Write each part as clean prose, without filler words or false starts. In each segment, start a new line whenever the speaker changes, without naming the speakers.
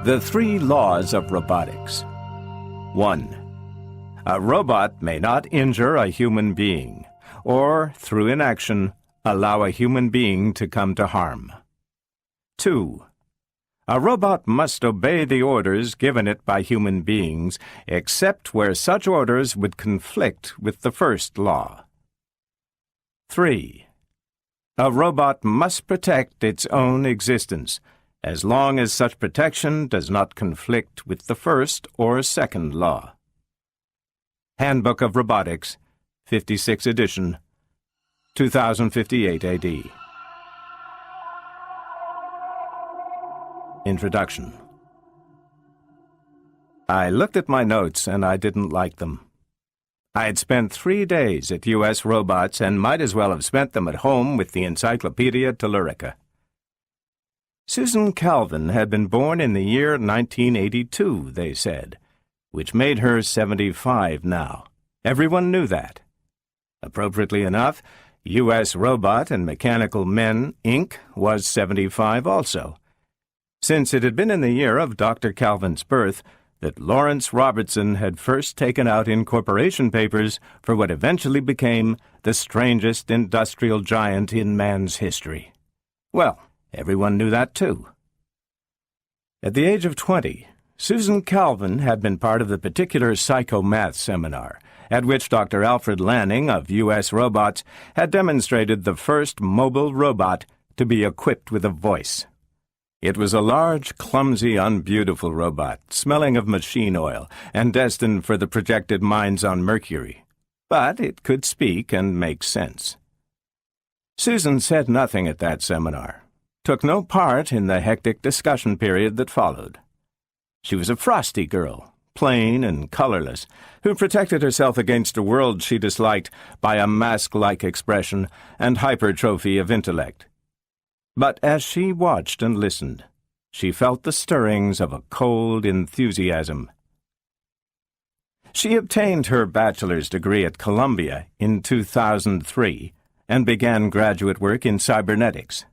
The 3 Laws of Robotics. 1. A robot may not injure a human being, or, through inaction, allow a human being to come to harm. 2. A robot must obey the orders given it by human beings, except where such orders would conflict with the first law. 3. A robot must protect its own existence, as long as such protection does not conflict with the first or second law. Handbook of Robotics, 56th edition, 2058 AD. Introduction. I looked at my notes and I didn't like them. I had spent 3 days at U.S. Robots and might as well have spent them at home with the Encyclopedia Tellurica. Susan Calvin had been born in the year 1982, they said, which made her 75 now. Everyone knew that. Appropriately enough, U.S. Robot and Mechanical Men, Inc. was 75 also, since it had been in the year of Dr. Calvin's birth that Lawrence Robertson had first taken out incorporation papers for what eventually became the strangest industrial giant in man's history. Well, everyone knew that too. At the age of 20, Susan Calvin had been part of the particular psychomath seminar, at which Dr. Alfred Lanning of U.S. Robots had demonstrated the first mobile robot to be equipped with a voice. It was a large, clumsy, unbeautiful robot, smelling of machine oil, and destined for the projected mines on Mercury. But it could speak and make sense. Susan said nothing at that seminar, took no part in the hectic discussion period that followed. She was a frosty girl, plain and colorless, who protected herself against a world she disliked by a mask-like expression and hypertrophy of intellect. But as she watched and listened, she felt the stirrings of a cold enthusiasm. She obtained her bachelor's degree at Columbia in 2003 and began graduate work in cybernetics.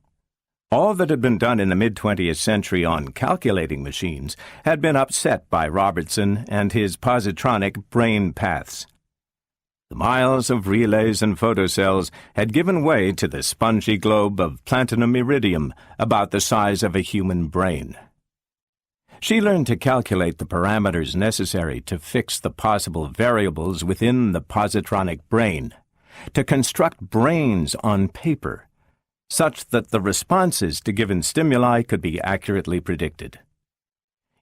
All that had been done in the mid-20th century on calculating machines had been upset by Robertson and his positronic brain paths. The miles of relays and photocells had given way to the spongy globe of platinum iridium about the size of a human brain. She learned to calculate the parameters necessary to fix the possible variables within the positronic brain, to construct brains on paper, such that the responses to given stimuli could be accurately predicted.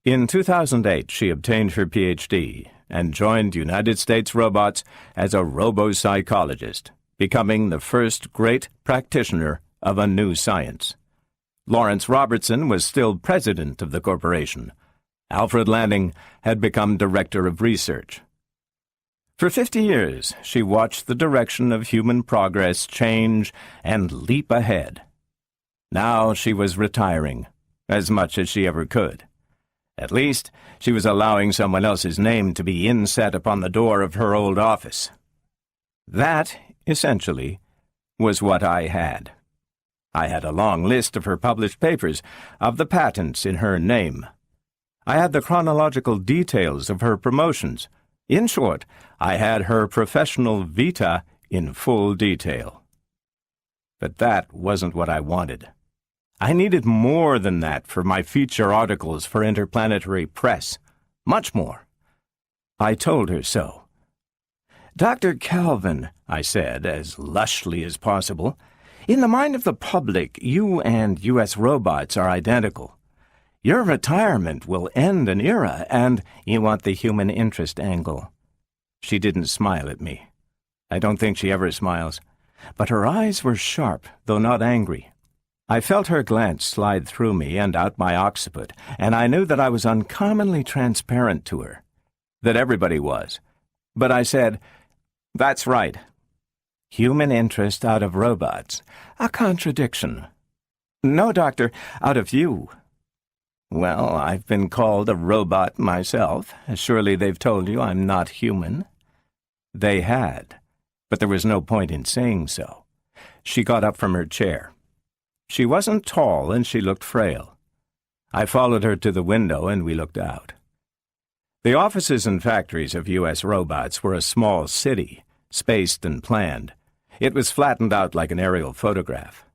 In 2008, she obtained her Ph.D. and joined United States Robots as a robo-psychologist, becoming the first great practitioner of a new science. Lawrence Robertson was still president of the corporation. Alfred Lanning had become director of research. For 50 years, she watched the direction of human progress change and leap ahead. Now she was retiring, as much as she ever could. At least, she was allowing someone else's name to be inset upon the door of her old office. That, essentially, was what I had. I had a long list of her published papers, of the patents in her name. I had the chronological details of her promotions. In short, I had her professional vita in full detail. But that wasn't what I wanted. I needed more than that for my feature articles for Interplanetary Press. Much more. I told her so. "Dr. Calvin," I said, as lushly as possible, "in the mind of the public, you and U.S. Robots are identical. Your retirement will end an era, and you want the human interest angle." She didn't smile at me. I don't think she ever smiles. But her eyes were sharp, though not angry. I felt her glance slide through me and out my occiput, and I knew that I was uncommonly transparent to her. That everybody was. But I said, "That's right. Human interest out of robots. A contradiction." "No, Doctor, out of you." "Well, I've been called a robot myself. Surely they've told you I'm not human." They had, but there was no point in saying so. She got up from her chair. She wasn't tall and she looked frail. I followed her to the window and we looked out. The offices and factories of U.S. robots were a small city, spaced and planned. It was flattened out like an aerial photograph.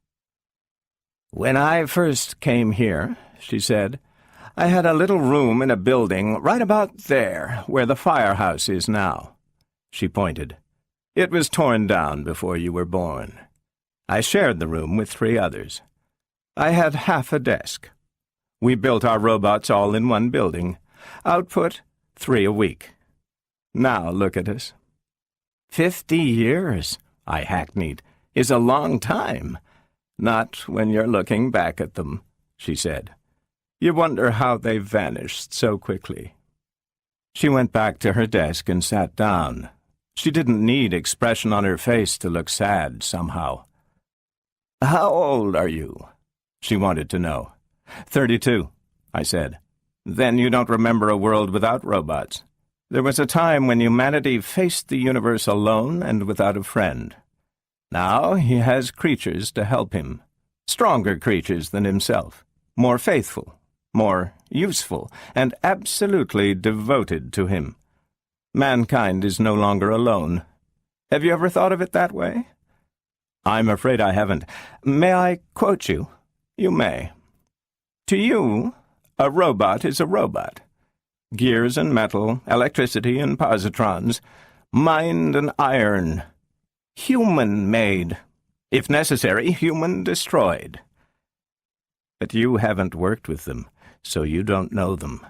"When I first came here," she said, "I had a little room in a building right about there, where the firehouse is now." She pointed. "It was torn down before you were born. I shared the room with 3 others. I had half a desk. We built our robots all in one building. Output, 3 a week. Now look at us." 50 years, I hackneyed, "is a long time. Not when you're looking back at them," she said. "You wonder how they vanished so quickly." She went back to her desk and sat down. She didn't need expression on her face to look sad somehow. "How old are you?" she wanted to know. 32, I said. "Then you don't remember a world without robots. There was a time when humanity faced the universe alone and without a friend. Now he has creatures to help him, stronger creatures than himself, more faithful, more useful, and absolutely devoted to him. Mankind is no longer alone. Have you ever thought of it that way?" "I'm afraid I haven't. May I quote you?" "You may. To you, a robot is a robot. Gears and metal, electricity and positrons, mind and iron. Human-made. If necessary, human-destroyed. But you haven't worked with them, so you don't know them.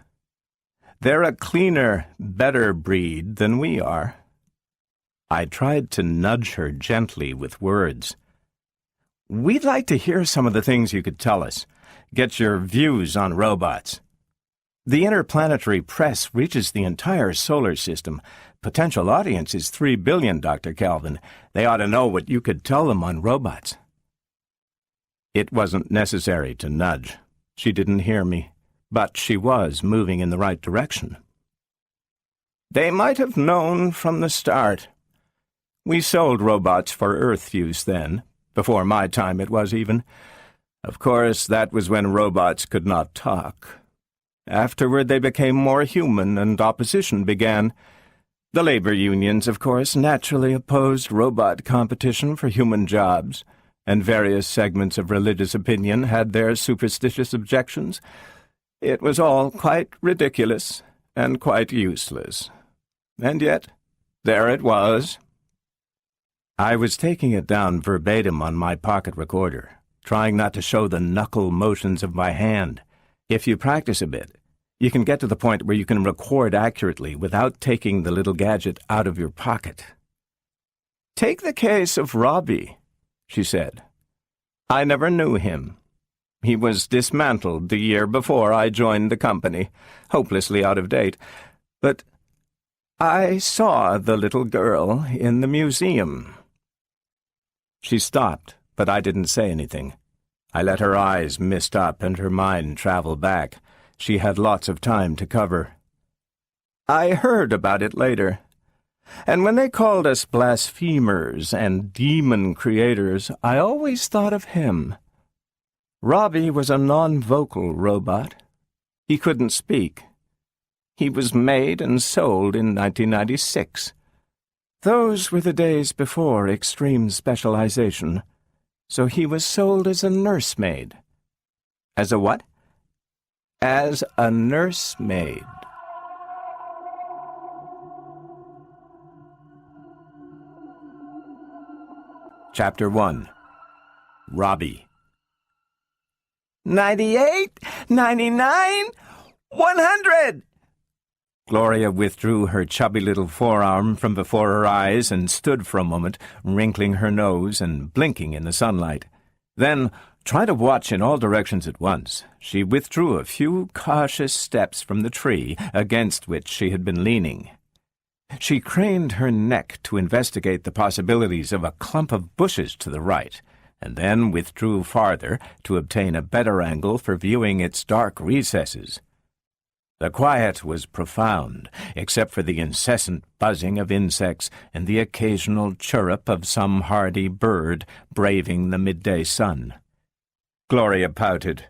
They're a cleaner, better breed than we are." I tried to nudge her gently with words. "We'd like to hear some of the things you could tell us. Get your views on robots. The interplanetary press reaches the entire solar system. Potential audience is 3 billion, Dr. Calvin. They ought to know what you could tell them on robots." It wasn't necessary to nudge. She didn't hear me, but she was moving in the right direction. "They might have known from the start. We sold robots for Earth use then. Before my time it was even. Of course, that was when robots could not talk. Afterward they became more human and opposition began. The labor unions, of course, naturally opposed robot competition for human jobs, and various segments of religious opinion had their superstitious objections. It was all quite ridiculous and quite useless. And yet, there it was." I was taking it down verbatim on my pocket recorder, trying not to show the knuckle motions of my hand. If you practice a bit, you can get to the point where you can record accurately without taking the little gadget out of your pocket. "Take the case of Robbie," she said. "I never knew him. He was dismantled the year before I joined the company, hopelessly out of date. But I saw the little girl in the museum." She stopped, but I didn't say anything. I let her eyes mist up and her mind travel back. She had lots of time to cover. "I heard about it later. And when they called us blasphemers and demon creators, I always thought of him. Robbie was a non-vocal robot. He couldn't speak. He was made and sold in 1996. Those were the days before extreme specialization. So he was sold as a nursemaid." "As a what?" "As a nursemaid." Chapter 1. Robbie. 98, 99, 100! Gloria withdrew her chubby little forearm from before her eyes and stood for a moment, wrinkling her nose and blinking in the sunlight. Then, trying to watch in all directions at once, she withdrew a few cautious steps from the tree against which she had been leaning. She craned her neck to investigate the possibilities of a clump of bushes to the right, and then withdrew farther to obtain a better angle for viewing its dark recesses. The quiet was profound, except for the incessant buzzing of insects and the occasional chirrup of some hardy bird braving the midday sun. Gloria pouted.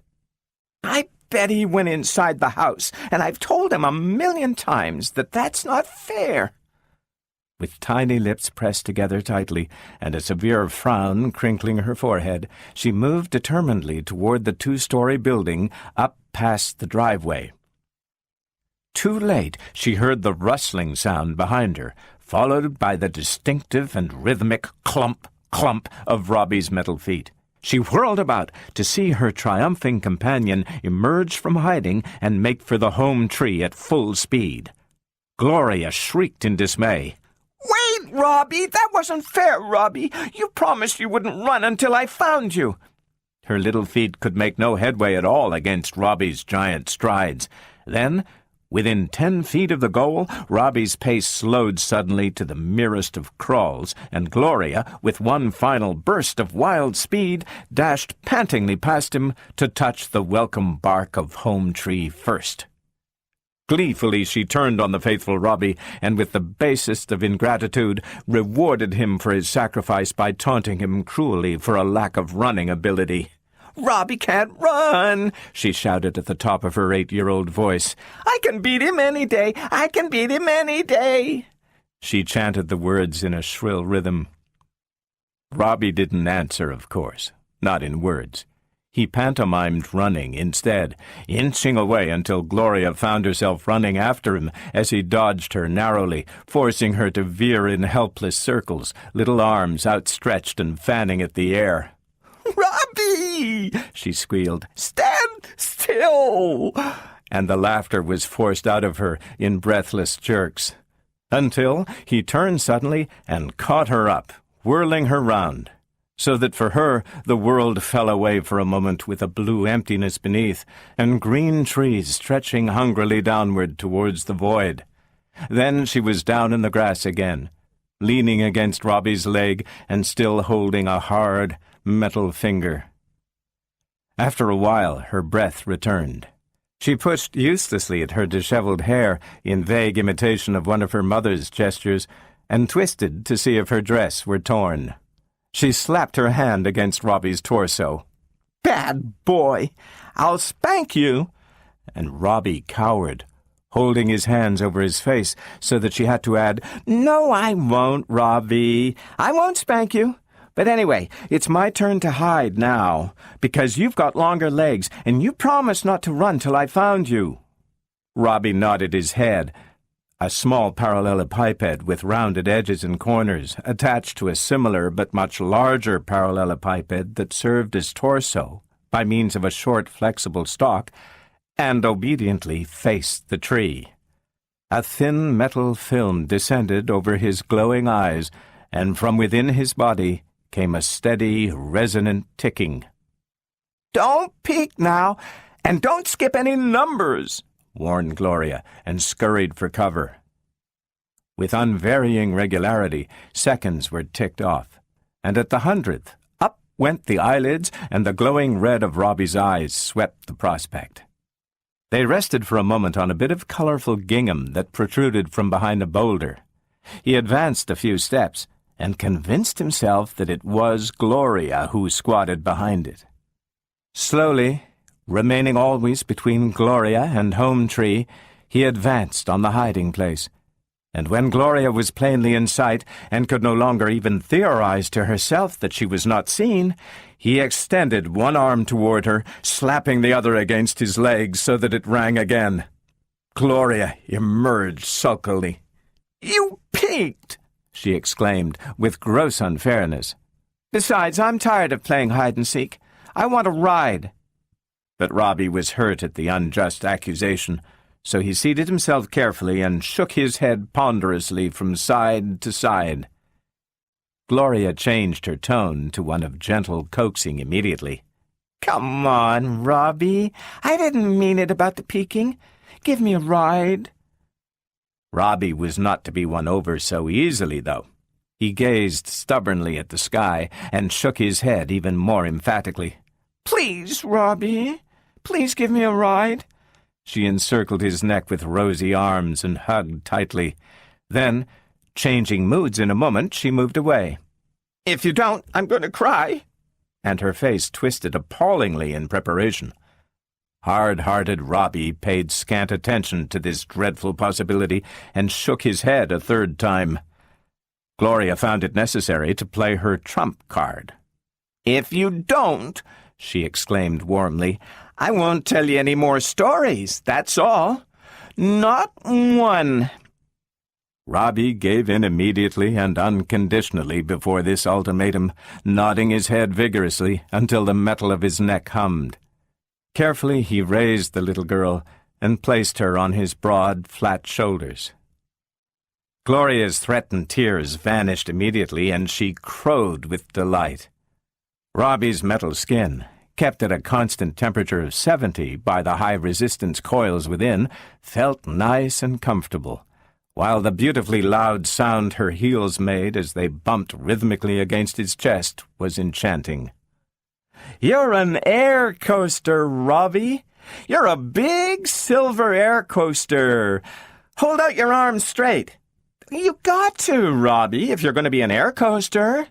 "I bet he went inside the house, and I've told him 1,000,000 times that that's not fair." With tiny lips pressed together tightly and a severe frown crinkling her forehead, she moved determinedly toward the 2-story building up past the driveway. Too late, she heard the rustling sound behind her, followed by the distinctive and rhythmic clump, clump of Robbie's metal feet. She whirled about to see her triumphing companion emerge from hiding and make for the home tree at full speed. Gloria shrieked in dismay. "Wait, Robbie! That wasn't fair, Robbie! You promised you wouldn't run until I found you!" Her little feet could make no headway at all against Robbie's giant strides. Then, within 10 feet of the goal, Robbie's pace slowed suddenly to the merest of crawls, and Gloria, with one final burst of wild speed, dashed pantingly past him to touch the welcome bark of home tree first. Gleefully she turned on the faithful Robbie, and with the basest of ingratitude rewarded him for his sacrifice by taunting him cruelly for a lack of running ability. "Robbie can't run," she shouted at the top of her 8-year-old voice. "I can beat him any day! I can beat him any day!" She chanted the words in a shrill rhythm. Robbie didn't answer, of course, not in words. He pantomimed running instead, inching away until Gloria found herself running after him as he dodged her narrowly, forcing her to veer in helpless circles, little arms outstretched and fanning at the air. "Robbie!" she squealed. "Stand still!" And the laughter was forced out of her in breathless jerks, until he turned suddenly and caught her up, whirling her round, so that for her the world fell away for a moment with a blue emptiness beneath, and green trees stretching hungrily downward towards the void. Then she was down in the grass again, leaning against Robbie's leg and still holding a hard, metal finger. After a while her breath returned. She pushed uselessly at her disheveled hair in vague imitation of one of her mother's gestures, and twisted to see if her dress were torn. She slapped her hand against Robbie's torso. "Bad boy! I'll spank you!" And Robbie cowered, holding his hands over his face so that she had to add, "No, I won't, Robbie. I won't spank you. But anyway, it's my turn to hide now, because you've got longer legs, and you promised not to run till I found you." Robbie nodded his head. A small parallelepiped with rounded edges and corners, attached to a similar but much larger parallelepiped that served as torso by means of a short, flexible stalk, and obediently faced the tree. A thin metal film descended over his glowing eyes, and from within his body came a steady, resonant ticking. "Don't peek now, and don't skip any numbers," warned Gloria, and scurried for cover. With unvarying regularity, seconds were ticked off, and at the 100th, up went the eyelids, and the glowing red of Robbie's eyes swept the prospect. They rested for a moment on a bit of colorful gingham that protruded from behind a boulder. He advanced a few steps, and convinced himself that it was Gloria who squatted behind it. Slowly, remaining always between Gloria and home tree, he advanced on the hiding place, and when Gloria was plainly in sight and could no longer even theorize to herself that she was not seen, he extended one arm toward her, slapping the other against his leg so that it rang again. Gloria emerged sulkily. "You peeked!" she exclaimed with gross unfairness. "Besides, I'm tired of playing hide-and-seek. I want a ride." But Robbie was hurt at the unjust accusation, so he seated himself carefully and shook his head ponderously from side to side. Gloria changed her tone to one of gentle coaxing immediately. "Come on, Robbie. I didn't mean it about the peeking. Give me a ride." Robbie was not to be won over so easily, though. He gazed stubbornly at the sky and shook his head even more emphatically. "Please, Robbie, please give me a ride." She encircled his neck with rosy arms and hugged tightly. Then, changing moods in a moment, she moved away. "If you don't, I'm going to cry." And her face twisted appallingly in preparation. Hard-hearted Robbie paid scant attention to this dreadful possibility and shook his head a third time. Gloria found it necessary to play her trump card. "If you don't," she exclaimed warmly, "I won't tell you any more stories, that's all. Not one." Robbie gave in immediately and unconditionally before this ultimatum, nodding his head vigorously until the metal of his neck hummed. Carefully he raised the little girl and placed her on his broad, flat shoulders. Gloria's threatened tears vanished immediately, and she crowed with delight. Robbie's metal skin, kept at a constant temperature of 70 by the high-resistance coils within, felt nice and comfortable, while the beautifully loud sound her heels made as they bumped rhythmically against his chest was enchanting. "You're an air coaster, Robbie. You're a big silver air coaster. Hold out your arms straight. You got to, Robbie, if you're going to be an air coaster."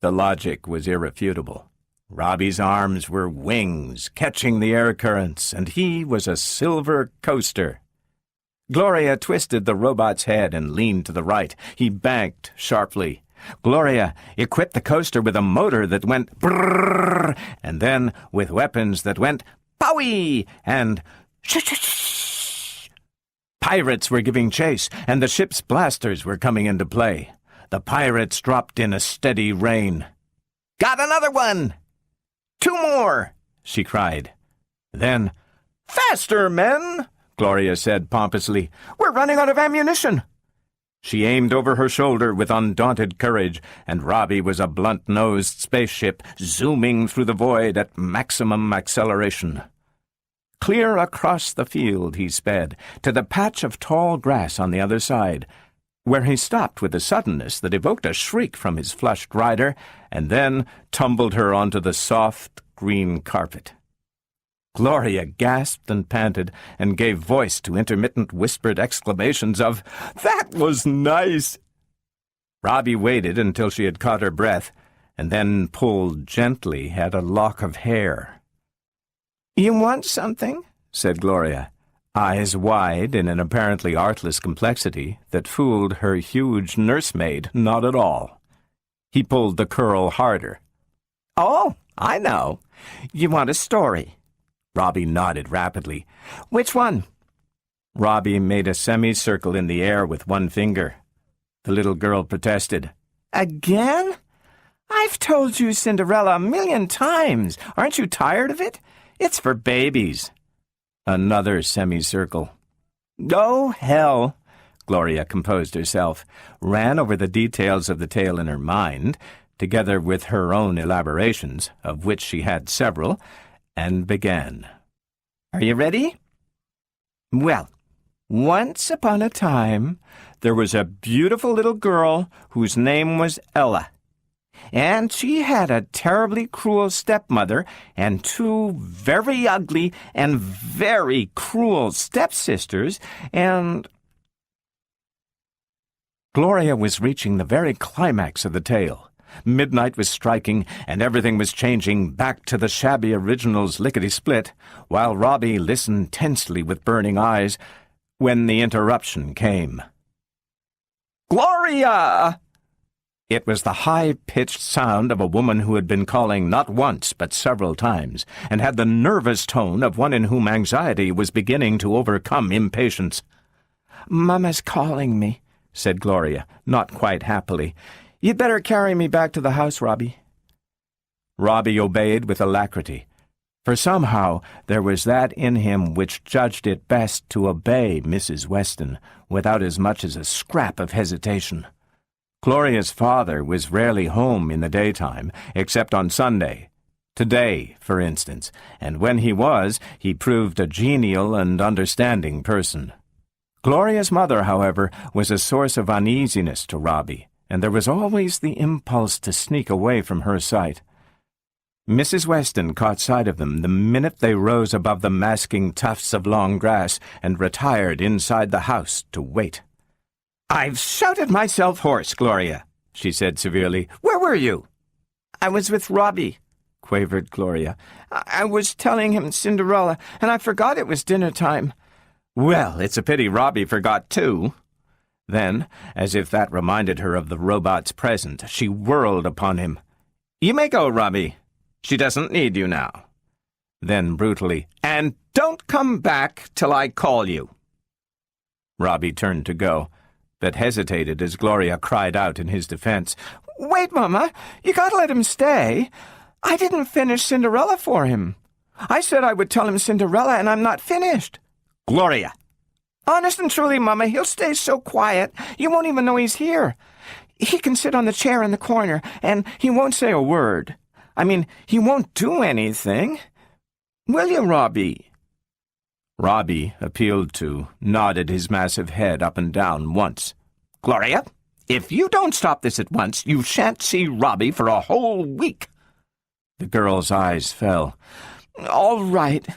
The logic was irrefutable. Robbie's arms were wings, catching the air currents, and he was a silver coaster. Gloria twisted the robot's head and leaned to the right. He banked sharply. Gloria equipped the coaster with a motor that went brrrr, and then with weapons that went powie and shh. Pirates were giving chase, and the ship's blasters were coming into play. The pirates dropped in a steady rain. "Got another one! 2 more!" she cried. Then, "Faster, men!" Gloria said pompously. "We're running out of ammunition." She aimed over her shoulder with undaunted courage, and Robbie was a blunt-nosed spaceship zooming through the void at maximum acceleration. Clear across the field he sped, to the patch of tall grass on the other side, where he stopped with a suddenness that evoked a shriek from his flushed rider, and then tumbled her onto the soft green carpet. Gloria gasped and panted, and gave voice to intermittent whispered exclamations of, "That was nice!" Robbie waited until she had caught her breath, and then pulled gently at a lock of hair. "You want something?" said Gloria, eyes wide in an apparently artless complexity that fooled her huge nursemaid not at all. He pulled the curl harder. "Oh, I know. You want a story." Robbie nodded rapidly. "Which one?" Robbie made a semicircle in the air with one finger. The little girl protested. "Again? I've told you Cinderella 1,000,000 times. Aren't you tired of it? It's for babies." Another semicircle. "Oh, hell!" Gloria composed herself, ran over the details of the tale in her mind, together with her own elaborations, of which she had several, and began. "Are you ready? Well, once upon a time, there was a beautiful little girl whose name was Ella, and she had a terribly cruel stepmother and 2 very ugly and very cruel stepsisters, and—" Gloria was reaching the very climax of the tale. Midnight was striking, and everything was changing back to the shabby original's lickety-split, while Robbie listened tensely with burning eyes, when the interruption came. "Gloria!" It was the high-pitched sound of a woman who had been calling not once but several times, and had the nervous tone of one in whom anxiety was beginning to overcome impatience. "Mamma's calling me," said Gloria, not quite happily. "You'd better carry me back to the house, Robbie." Robbie obeyed with alacrity, for somehow there was that in him which judged it best to obey Mrs. Weston without as much as a scrap of hesitation. Gloria's father was rarely home in the daytime, except on Sunday. Today, for instance, and when he was, he proved a genial and understanding person. Gloria's mother, however, was a source of uneasiness to Robbie, and there was always the impulse to sneak away from her sight. Mrs. Weston caught sight of them the minute they rose above the masking tufts of long grass and retired inside the house to wait. "I've shouted myself hoarse, Gloria," she said severely. "Where were you?" "I was with Robbie," quavered Gloria. I was telling him Cinderella, and I forgot it was dinner time. Well, it's a pity Robbie forgot too. Then, as if that reminded her of the robot's present, she whirled upon him. You may go, Robbie. She doesn't need you now. Then brutally, and don't come back till I call you. Robbie turned to go, but hesitated as Gloria cried out in his defense. Wait, Mama, you gotta let him stay. I didn't finish Cinderella for him. I said I would tell him Cinderella, and I'm not finished. Gloria! Honest and truly, Mama, he'll stay so quiet, you won't even know he's here. He can sit on the chair in the corner, and he won't say a word. I mean, he won't do anything. Will you, Robbie? Robbie, appealed to, nodded his massive head up and down once. Gloria, if you don't stop this at once, you shan't see Robbie for a whole week. The girl's eyes fell. All right.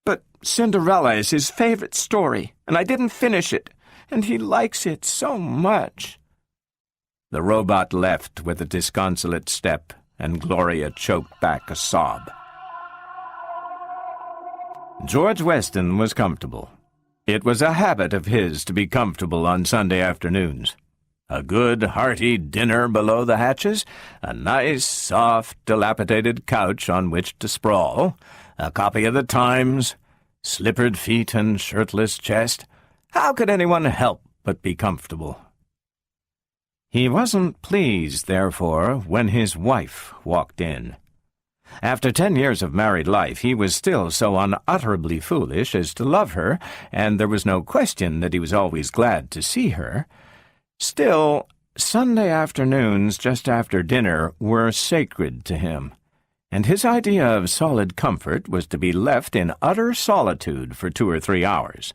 But Cinderella is his favorite story, and I didn't finish it, and he likes it so much. The robot left with a disconsolate step, and Gloria choked back a sob. George Weston was comfortable. It was a habit of his to be comfortable on Sunday afternoons. A good, hearty dinner below the hatches, a nice, soft, dilapidated couch on which to sprawl, a copy of the Times, slippered feet and shirtless chest. How could anyone help but be comfortable? He wasn't pleased, therefore, when his wife walked in. After 10 years of married life, he was still so unutterably foolish as to love her, and there was no question that he was always glad to see her. Still, Sunday afternoons just after dinner were sacred to him, and his idea of solid comfort was to be left in utter solitude for 2 or 3 hours.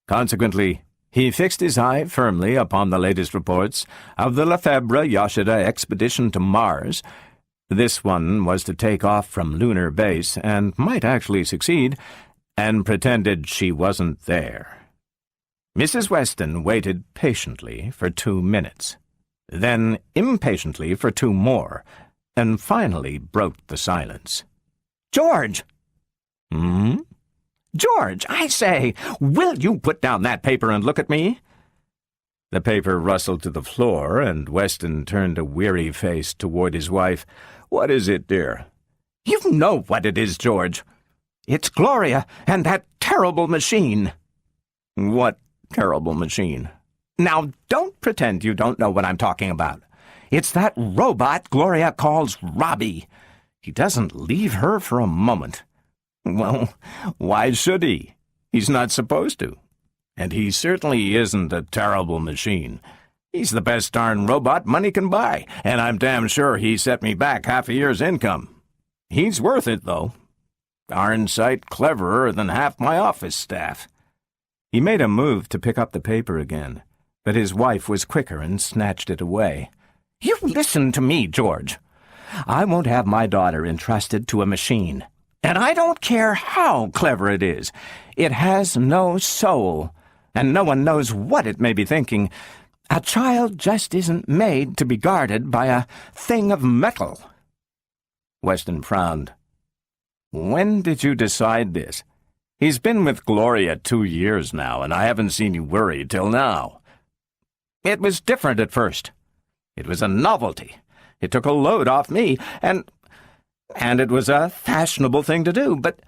Consequently, he fixed his eye firmly upon the latest reports of the Lefebvre-Yoshida expedition to Mars. This one was to take off from Lunar Base, and might actually succeed, and pretended she wasn't there. Mrs. Weston waited patiently for 2 minutes, then impatiently for 2 more, and finally broke the silence. George! George, I say, will you put down that paper and look at me? The paper rustled to the floor, and Weston turned a weary face toward his wife. What is it, dear? You know what it is, George. It's Gloria and that terrible machine. What terrible machine? Now, don't pretend you don't know what I'm talking about. It's that robot Gloria calls Robbie. He doesn't leave her for a moment. Well, why should he? He's not supposed to. And he certainly isn't a terrible machine. He's the best darn robot money can buy, and I'm damn sure he set me back half a year's income. He's worth it, though. Darn sight cleverer than half my office staff. He made a move to pick up the paper again, but his wife was quicker and snatched it away. You listen to me, George. I won't have my daughter entrusted to a machine. And I don't care how clever it is. It has no soul, and no one knows what it may be thinking. A child just isn't made to be guarded by a thing of metal. Weston frowned. When did you decide this? He's been with Gloria 2 years now, and I haven't seen you worried till now. It was different at first. It was a novelty. It took a load off me, and it was a fashionable thing to do, but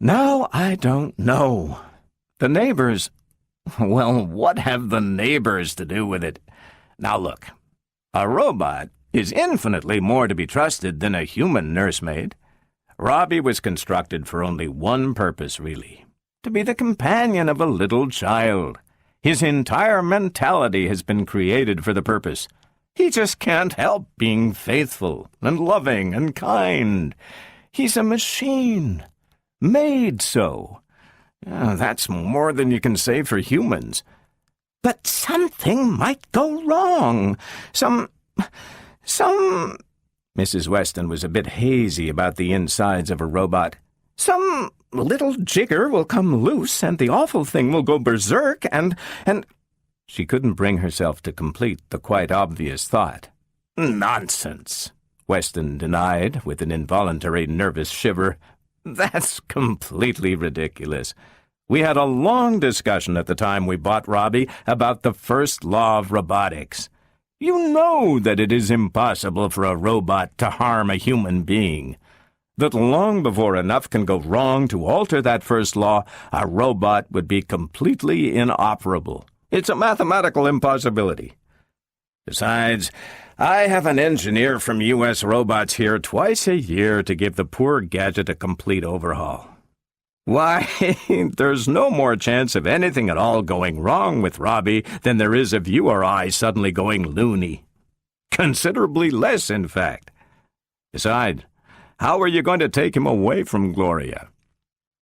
now I don't know. The neighbors... Well, what have the neighbors to do with it? Now look, a robot is infinitely more to be trusted than a human nursemaid. Robbie was constructed for only one purpose, really, to be the companion of a little child. His entire mentality has been created for the purpose. He just can't help being faithful and loving and kind. He's a machine, made so. That's more than you can say for humans. But something might go wrong. Some... Mrs. Weston was a bit hazy about the insides of a robot. Some little jigger will come loose, and the awful thing will go berserk, and... She couldn't bring herself to complete the quite obvious thought. Nonsense. Weston denied with an involuntary nervous shiver. "That's completely ridiculous. We had a long discussion at the time we bought Robbie about the first law of robotics. You know that it is impossible for a robot to harm a human being. That long before enough can go wrong to alter that first law, a robot would be completely inoperable. It's a mathematical impossibility. Besides, I have an engineer from U.S. Robots here twice a year to give the poor gadget a complete overhaul. Why, there's no more chance of anything at all going wrong with Robbie than there is of you or I suddenly going loony. Considerably less, in fact. Besides, how are you going to take him away from Gloria?"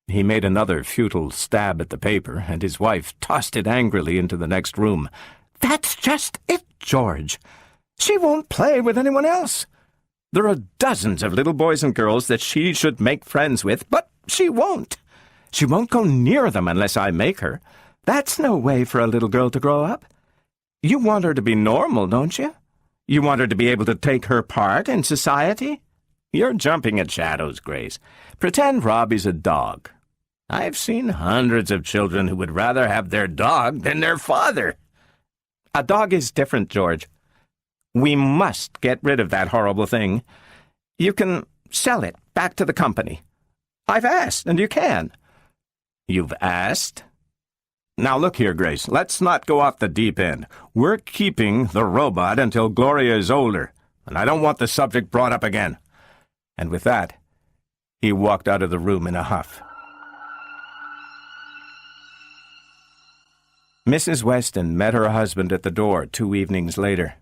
He made another futile stab at the paper, and his wife tossed it angrily into the next room. "That's just it, George. She won't play with anyone else. There are dozens of little boys and girls that she should make friends with, but she won't. She won't go near them unless I make her. That's no way for a little girl to grow up. You want her to be normal, don't you? You want her to be able to take her part in society? You're jumping at shadows, Grace. Pretend Robbie's a dog. I've seen hundreds of children who would rather have their dog than their father. A dog is different, George. We must get rid of that horrible thing. You can sell it back to the company. I've asked, and you can." "You've asked?" "Now look here, Grace, let's not go off the deep end. We're keeping the robot until Gloria is older, and I don't want the subject brought up again." And with that, he walked out of the room in a huff. Mrs. Weston met her husband at the door 2 evenings later.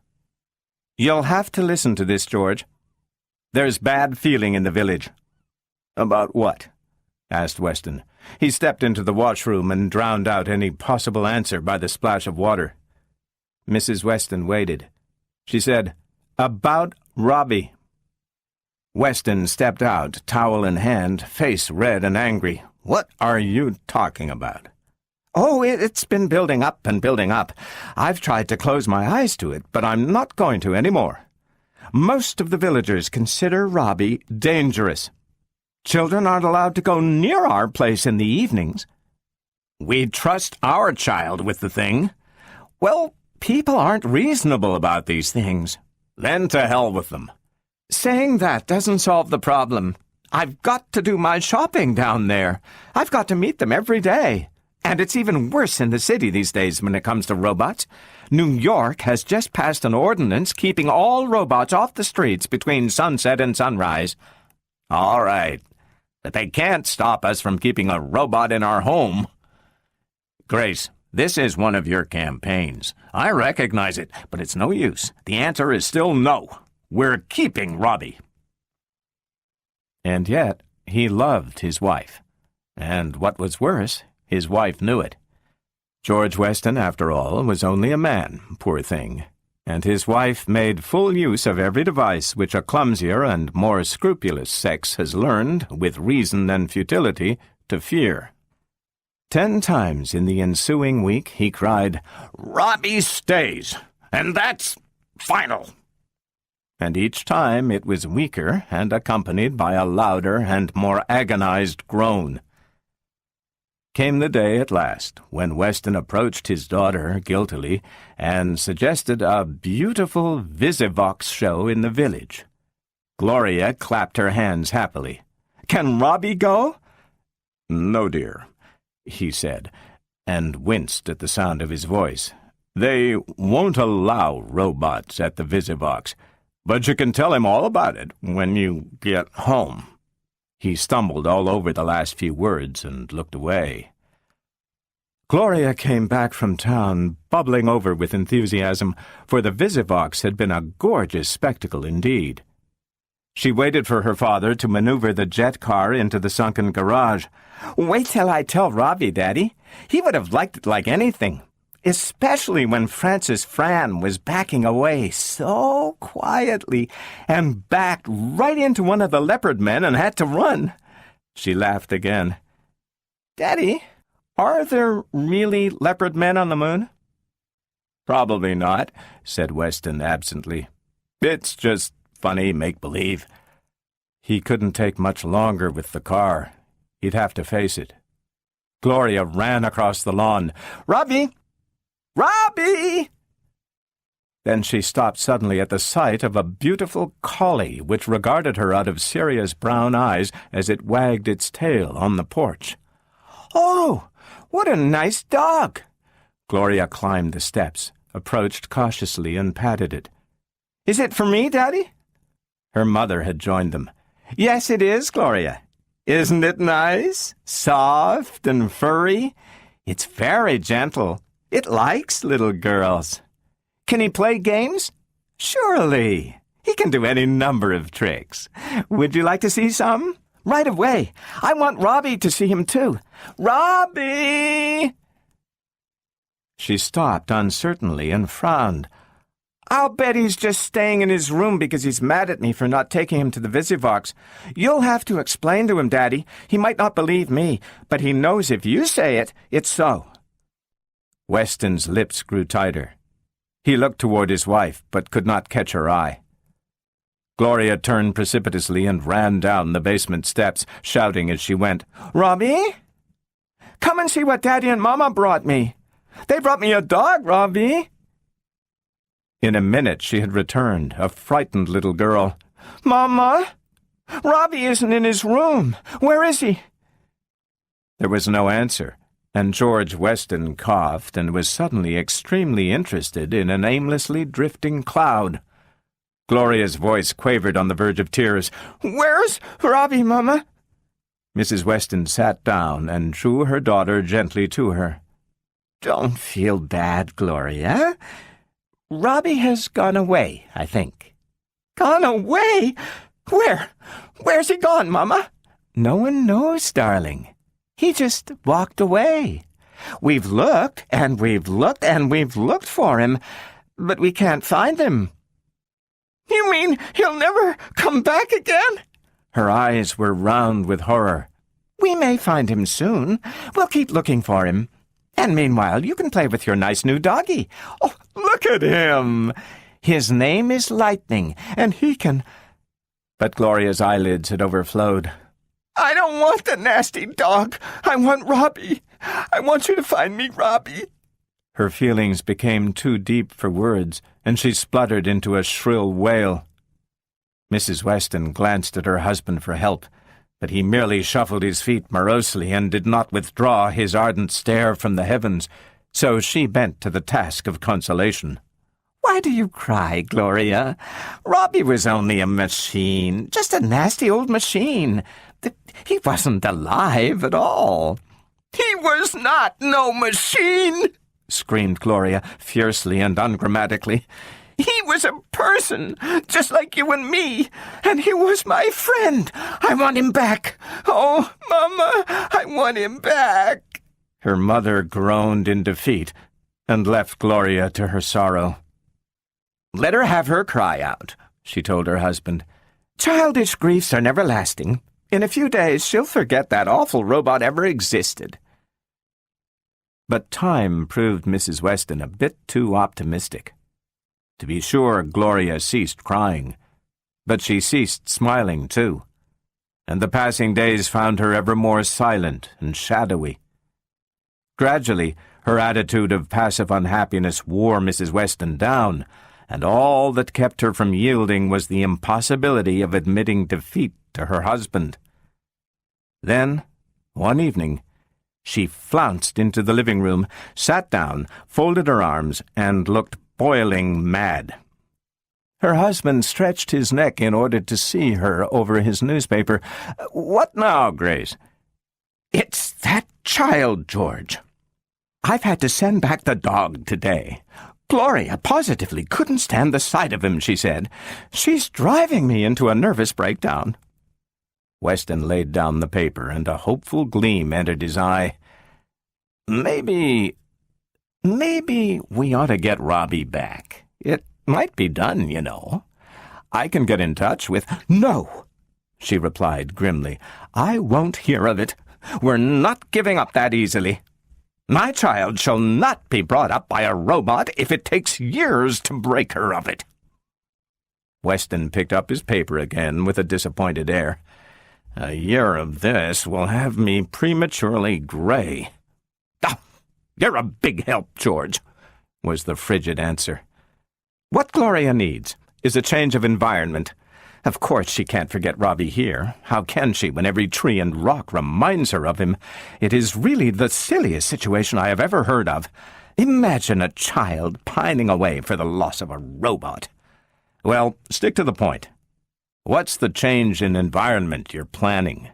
"You'll have to listen to this, George. There's bad feeling in the village." "About what?" asked Weston. He stepped into the washroom and drowned out any possible answer by the splash of water. Mrs. Weston waited. She said, "About Robbie." Weston stepped out, towel in hand, face red and angry. "What are you talking about?" "Oh, it's been building up and building up. I've tried to close my eyes to it, but I'm not going to anymore. Most of the villagers consider Robbie dangerous. Children aren't allowed to go near our place in the evenings. We trust our child with the thing. Well, people aren't reasonable about these things. Then to hell with them. Saying that doesn't solve the problem. I've got to do my shopping down there. I've got to meet them every day. And it's even worse in the city these days when it comes to robots. New York has just passed an ordinance keeping all robots off the streets between sunset and sunrise." "All right, but they can't stop us from keeping a robot in our home." "Grace, this is one of your campaigns. I recognize it, but it's no use. The answer is still no. We're keeping Robbie." And yet, he loved his wife. And what was worse, his wife knew it. George Weston, after all, was only a man, poor thing, and his wife made full use of every device which a clumsier and more scrupulous sex has learned, with reason and futility, to fear. 10 times in the ensuing week he cried, "Robbie stays, and that's final." And each time it was weaker and accompanied by a louder and more agonized groan. Came the day at last when Weston approached his daughter guiltily and suggested a beautiful Visivox show in the village. Gloria clapped her hands happily. "Can Robbie go?" "No, dear," he said, and winced at the sound of his voice. "They won't allow robots at the Visivox, but you can tell him all about it when you get home." He stumbled all over the last few words and looked away. Gloria came back from town, bubbling over with enthusiasm, for the Visivox had been a gorgeous spectacle indeed. She waited for her father to maneuver the jet car into the sunken garage. "Wait till I tell Robbie, Daddy. He would have liked it like anything, especially when Francis Fran was backing away so quietly and backed right into one of the leopard men and had to run." She laughed again. "Daddy, are there really leopard men on the moon?" "Probably not," said Weston absently. "It's just funny make-believe. He couldn't take much longer with the car. He'd have to face it. Gloria ran across the lawn. "Robbie! Robbie!" Then she stopped suddenly at the sight of a beautiful collie which regarded her out of serious brown eyes as it wagged its tail on the porch. "Oh, what a nice dog!" Gloria climbed the steps, approached cautiously, and patted it. "Is it for me, Daddy?" Her mother had joined them. "Yes, it is, Gloria. Isn't it nice? Soft and furry? It's very gentle. It likes little girls. Can he play games? Surely. He can do any number of tricks. Would you like to see some? Right away. I want Robbie to see him too. Robbie!" She stopped uncertainly and frowned. "I'll bet he's just staying in his room because he's mad at me for not taking him to the Visivox. You'll have to explain to him, Daddy. He might not believe me, but he knows if you say it, it's so." Weston's lips grew tighter. He looked toward his wife, but could not catch her eye. Gloria turned precipitously and ran down the basement steps, shouting as she went, "Robbie? Come and see what Daddy and Mama brought me. They brought me a dog, Robbie." In a minute she had returned, a frightened little girl. "Mama, Robbie isn't in his room. Where is he?" There was no answer, and George Weston coughed and was suddenly extremely interested in an aimlessly drifting cloud. Gloria's voice quavered on the verge of tears. "Where's Robbie, Mama?" Mrs. Weston sat down and drew her daughter gently to her. "Don't feel bad, Gloria. Robbie has gone away, I think." "Gone away? Where? Where's he gone, Mama?" "No one knows, darling. He just walked away. We've looked, and we've looked, and we've looked for him, but we can't find him." "You mean he'll never come back again?" Her eyes were round with horror. "We may find him soon. We'll keep looking for him. And meanwhile, you can play with your nice new doggie. Oh, look at him! His name is Lightning, and he can—" But Gloria's eyelids had overflowed. "I don't want the nasty dog. I want Robbie. I want you to find me Robbie." Her feelings became too deep for words, and she spluttered into a shrill wail. Mrs. Weston glanced at her husband for help, but he merely shuffled his feet morosely and did not withdraw his ardent stare from the heavens, so she bent to the task of consolation. "Why do you cry, Gloria? Robbie was only a machine, just a nasty old machine. He wasn't alive at all." "He was not no machine!" screamed Gloria, fiercely and ungrammatically. "He was a person, just like you and me, and he was my friend. I want him back. Oh, Mama, I want him back." Her mother groaned in defeat and left Gloria to her sorrow. "Let her have her cry out," she told her husband. "Childish griefs are never lasting. In a few days she'll forget that awful robot ever existed." But time proved Mrs. Weston a bit too optimistic. To be sure, Gloria ceased crying, but she ceased smiling too, and the passing days found her ever more silent and shadowy. Gradually, her attitude of passive unhappiness wore Mrs. Weston down, and all that kept her from yielding was the impossibility of admitting defeat to her husband. Then, one evening, she flounced into the living room, sat down, folded her arms, and looked boiling mad. Her husband stretched his neck in order to see her over his newspaper. "What now, Grace?" "It's that child, George. I've had to send back the dog today. Gloria positively couldn't stand the sight of him, she said. She's driving me into a nervous breakdown." Weston laid down the paper, and a hopeful gleam entered his eye. Maybe we ought to get Robbie back. It might be done, you know. I can get in touch with—" "No," she replied grimly. "I won't hear of it. We're not giving up that easily. My child shall not be brought up by a robot if it takes years to break her of it." Weston picked up his paper again with a disappointed air. "A year of this will have me prematurely gray." "Oh, you're a big help, George," was the frigid answer. "What Gloria needs is a change of environment. Of course she can't forget Robbie here. How can she when every tree and rock reminds her of him? It is really the silliest situation I have ever heard of. Imagine a child pining away for the loss of a robot." "Well, stick to the point. What's the change in environment you're planning?"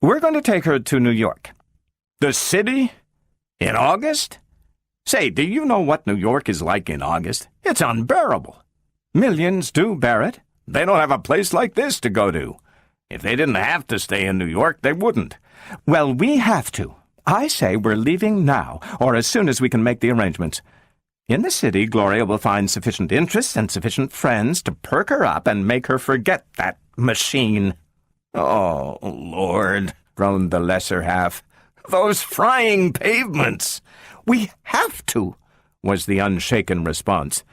"We're going to take her to New York." "The city? In August? Say, do you know what New York is like in August? It's unbearable." "Millions do bear it." "They don't have a place like this to go to. If they didn't have to stay in New York, they wouldn't." "Well, we have to. I say we're leaving now, or as soon as we can make the arrangements. In the city, Gloria will find sufficient interests and sufficient friends to perk her up and make her forget that machine." "Oh, Lord," groaned the lesser half. "Those frying pavements!" "We have to," was the unshaken response.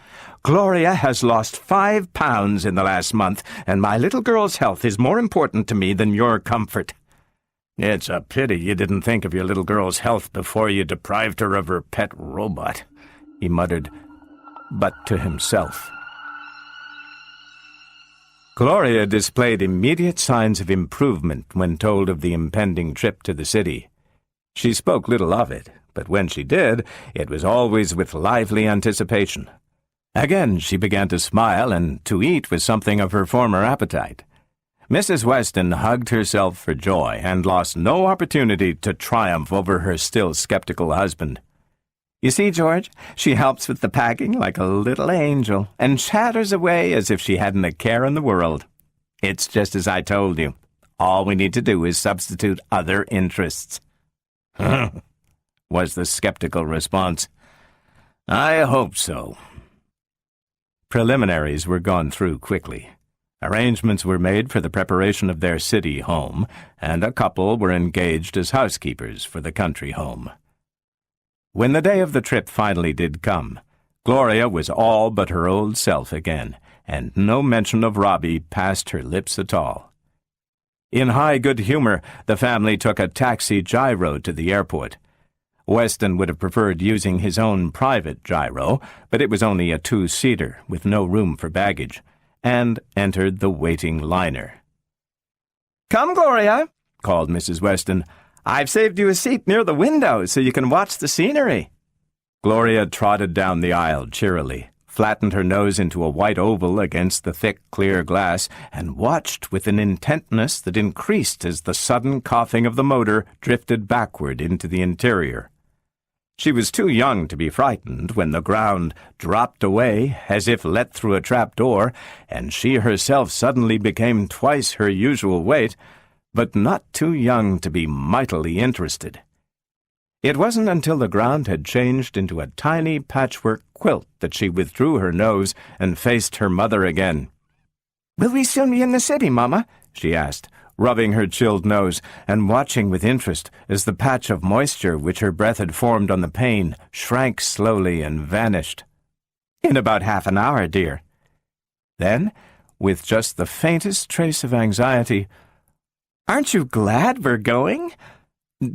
"Gloria has lost 5 pounds in the last month, and my little girl's health is more important to me than your comfort." "It's a pity you didn't think of your little girl's health before you deprived her of her pet robot," he muttered, but to himself. Gloria displayed immediate signs of improvement when told of the impending trip to the city. She spoke little of it, but when she did, it was always with lively anticipation. Again she began to smile and to eat with something of her former appetite. Mrs. Weston hugged herself for joy and lost no opportunity to triumph over her still skeptical husband. "You see, George, she helps with the packing like a little angel and chatters away as if she hadn't a care in the world. It's just as I told you. All we need to do is substitute other interests." Was the skeptical response. "I hope so." Preliminaries were gone through quickly. Arrangements were made for the preparation of their city home, and a couple were engaged as housekeepers for the country home. When the day of the trip finally did come, Gloria was all but her old self again, and no mention of Robbie passed her lips at all. In high good humor, the family took a taxi gyro to the airport. Weston would have preferred using his own private gyro, but it was only a 2-seater with no room for baggage, and entered the waiting liner. "Come, Gloria," called Mrs. Weston. "I've saved you a seat near the window so you can watch the scenery." Gloria trotted down the aisle cheerily, flattened her nose into a white oval against the thick, clear glass, and watched with an intentness that increased as the sudden coughing of the motor drifted backward into the interior. She was too young to be frightened when the ground dropped away as if let through a trap-door, and she herself suddenly became twice her usual weight, but not too young to be mightily interested. It wasn't until the ground had changed into a tiny patchwork quilt that she withdrew her nose and faced her mother again. "Will we soon be in the city, Mama?" she asked, rubbing her chilled nose and watching with interest as the patch of moisture which her breath had formed on the pane shrank slowly and vanished. "In about half an hour, dear." Then, with just the faintest trace of anxiety, "Aren't you glad we're going?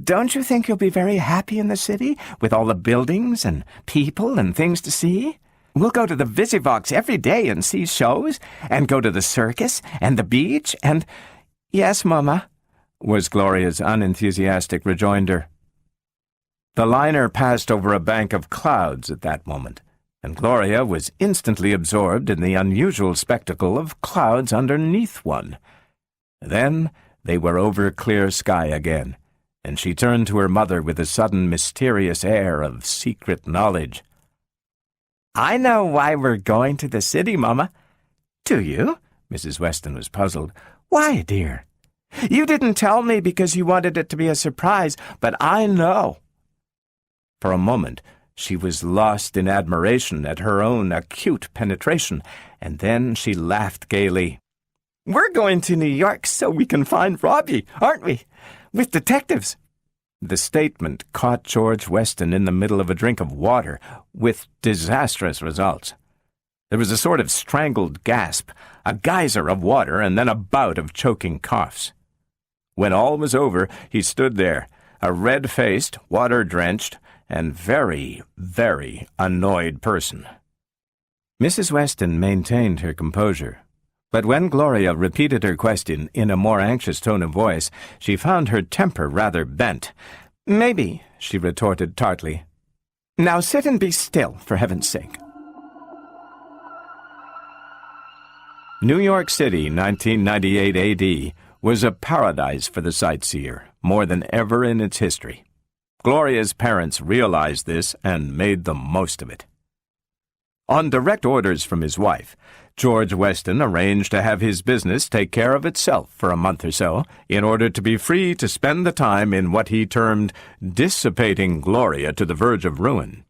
Don't you think you'll be very happy in the city, with all the buildings and people and things to see? We'll go to the Visivox every day and see shows, and go to the circus and the beach and—" "Yes, Mama," was Gloria's unenthusiastic rejoinder. The liner passed over a bank of clouds at that moment, and Gloria was instantly absorbed in the unusual spectacle of clouds underneath one. Then they were over clear sky again, and she turned to her mother with a sudden mysterious air of secret knowledge. "I know why we're going to the city, Mama." "Do you?" Mrs. Weston was puzzled. "Why, dear?" "You didn't tell me because you wanted it to be a surprise, but I know." For a moment, she was lost in admiration at her own acute penetration, and then she laughed gaily. "We're going to New York so we can find Robbie, aren't we? With detectives." The statement caught George Weston in the middle of a drink of water, with disastrous results. There was a sort of strangled gasp, a geyser of water, and then a bout of choking coughs. When all was over, he stood there, a red-faced, water-drenched, and very, very annoyed person. Mrs. Weston maintained her composure, but when Gloria repeated her question in a more anxious tone of voice, she found her temper rather bent. "Maybe," she retorted tartly. "Now sit and be still, for heaven's sake." New York City, 1998 AD, was a paradise for the sightseer, more than ever in its history. Gloria's parents realized this and made the most of it. On direct orders from his wife, George Weston arranged to have his business take care of itself for a month or so, in order to be free to spend the time in what he termed dissipating Gloria to the verge of ruin.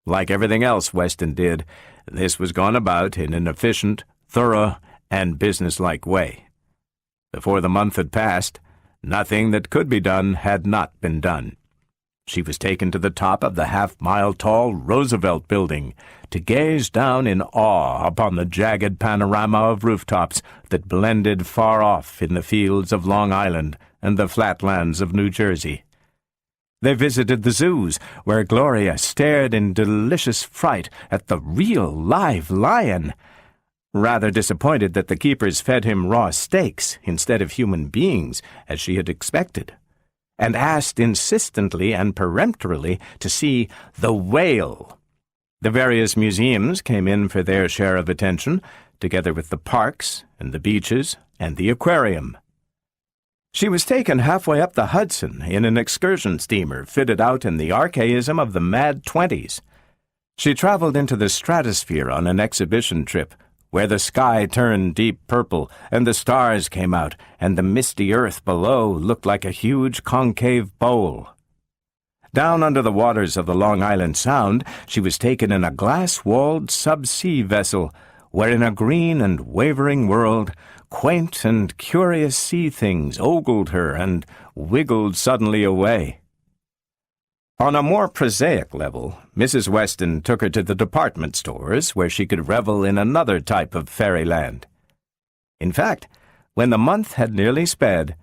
Like everything else Weston did, this was gone about in an efficient, thorough, and businesslike way. Before the month had passed, nothing that could be done had not been done. She was taken to the top of the half-mile-tall Roosevelt Building to gaze down in awe upon the jagged panorama of rooftops that blended far off in the fields of Long Island and the flatlands of New Jersey. They visited the zoos, where Gloria stared in delicious fright at the real live lion, rather disappointed that the keepers fed him raw steaks instead of human beings, as she had expected, and asked insistently and peremptorily to see the whale. The various museums came in for their share of attention, together with the parks and the beaches and the aquarium. She was taken halfway up the Hudson in an excursion steamer fitted out in the archaism of the mad 20s. She traveled into the stratosphere on an exhibition trip, where the sky turned deep purple, and the stars came out, and the misty earth below looked like a huge concave bowl. Down under the waters of the Long Island Sound, she was taken in a glass-walled sub-sea vessel, where in a green and wavering world, quaint and curious sea things ogled her and wiggled suddenly away. On a more prosaic level, Mrs. Weston took her to the department stores, where she could revel in another type of fairyland. In fact, when the month had nearly sped,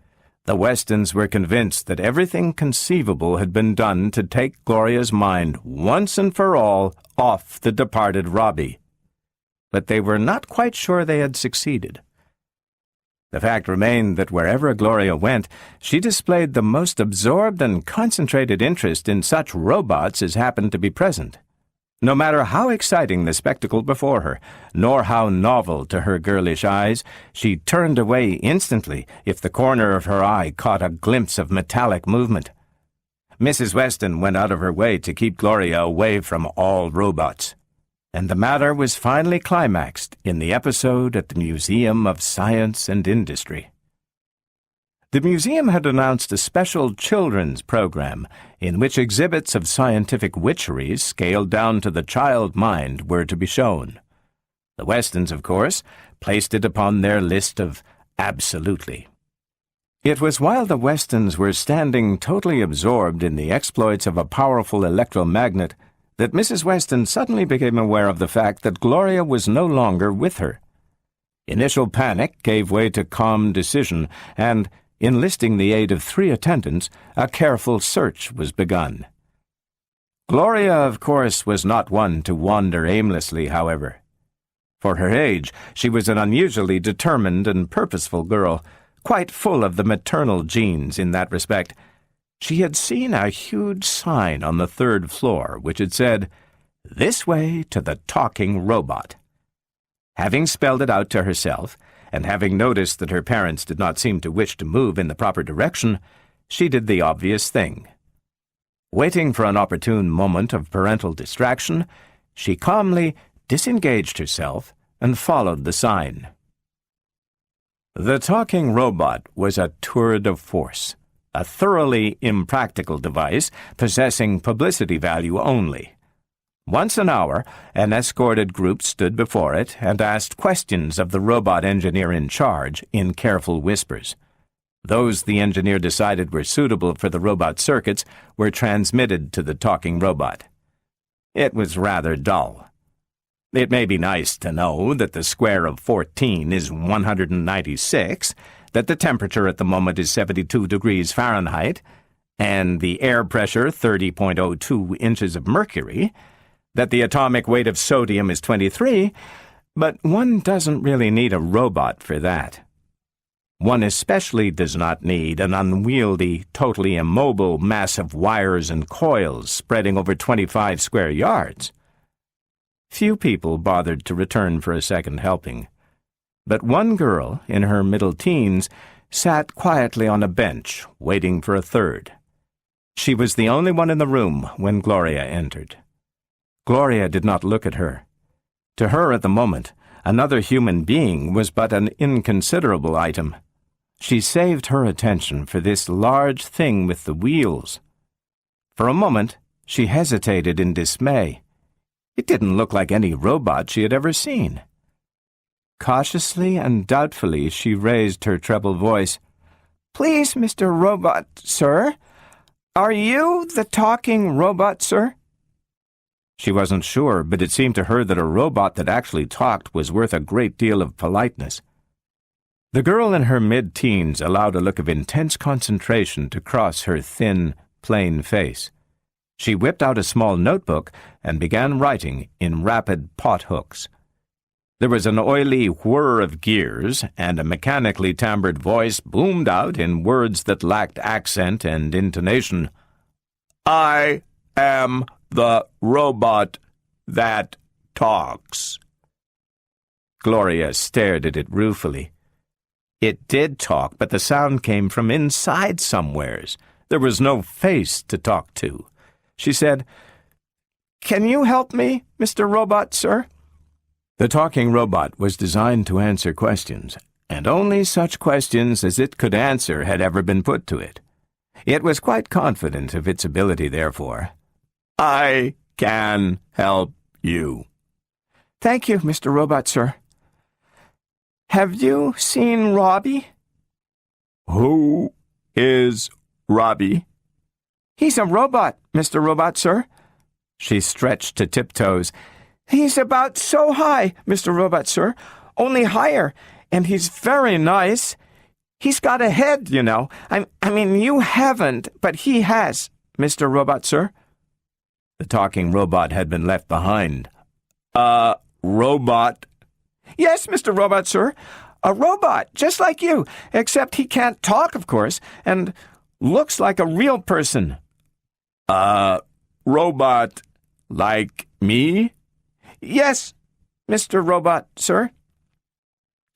the Westons were convinced that everything conceivable had been done to take Gloria's mind once and for all off the departed Robbie. But they were not quite sure they had succeeded. The fact remained that wherever Gloria went, she displayed the most absorbed and concentrated interest in such robots as happened to be present. No matter how exciting the spectacle before her, nor how novel to her girlish eyes, she turned away instantly if the corner of her eye caught a glimpse of metallic movement. Mrs. Weston went out of her way to keep Gloria away from all robots, and the matter was finally climaxed in the episode at the Museum of Science and Industry. The museum had announced a special children's program in which exhibits of scientific witcheries scaled down to the child mind were to be shown. The Westons, of course, placed it upon their list of absolutely. It was while the Westons were standing totally absorbed in the exploits of a powerful electromagnet that Mrs. Weston suddenly became aware of the fact that Gloria was no longer with her. Initial panic gave way to calm decision, and, enlisting the aid of 3 attendants, a careful search was begun. Gloria, of course, was not one to wander aimlessly, however. For her age, she was an unusually determined and purposeful girl, quite full of the maternal genes in that respect. She had seen a huge sign on the 3rd floor which had said, "This way to the talking robot." Having spelled it out to herself, and having noticed that her parents did not seem to wish to move in the proper direction, she did the obvious thing. Waiting for an opportune moment of parental distraction, she calmly disengaged herself and followed the sign. The talking robot was a tour de force, a thoroughly impractical device possessing publicity value only. Once an hour, an escorted group stood before it and asked questions of the robot engineer in charge in careful whispers. Those the engineer decided were suitable for the robot circuits were transmitted to the talking robot. It was rather dull. It may be nice to know that the square of 14 is 196, that the temperature at the moment is 72 degrees Fahrenheit, and the air pressure 30.02 inches of mercury, that the atomic weight of sodium is 23, but one doesn't really need a robot for that. One especially does not need an unwieldy, totally immobile mass of wires and coils spreading over 25 square yards. Few people bothered to return for a second helping, but one girl, in her middle teens, sat quietly on a bench, waiting for a third. She was the only one in the room when Gloria entered. Gloria did not look at her. To her at the moment, another human being was but an inconsiderable item. She saved her attention for this large thing with the wheels. For a moment, she hesitated in dismay. It didn't look like any robot she had ever seen. Cautiously and doubtfully, she raised her treble voice. "Please, Mr. Robot, sir. Are you the talking robot, sir?" She wasn't sure, but it seemed to her that a robot that actually talked was worth a great deal of politeness. The girl in her mid-teens allowed a look of intense concentration to cross her thin, plain face. She whipped out a small notebook and began writing in rapid pothooks. There was an oily whir of gears, and a mechanically timbred voice boomed out in words that lacked accent and intonation. "I am the robot that talks." Gloria stared at it ruefully. It did talk, but the sound came from inside somewheres. There was no face to talk to. She said, "Can you help me, Mr. Robot, sir?" The talking robot was designed to answer questions, and only such questions as it could answer had ever been put to it. It was quite confident of its ability, therefore. "I can help you." "Thank you, Mr. Robot, sir. Have you seen Robbie?" "Who is Robbie?" "He's a robot, Mr. Robot, sir." She stretched to tiptoes. "He's about so high, Mr. Robot, sir, only higher, and he's very nice. He's got a head, you know. I mean, you haven't, but he has, Mr. Robot, sir." The talking robot had been left behind. "A robot?" "Yes, Mr. Robot, sir. A robot, just like you, except he can't talk, of course, and looks like a real person." "A robot like me?" "Yes, Mr. Robot, sir."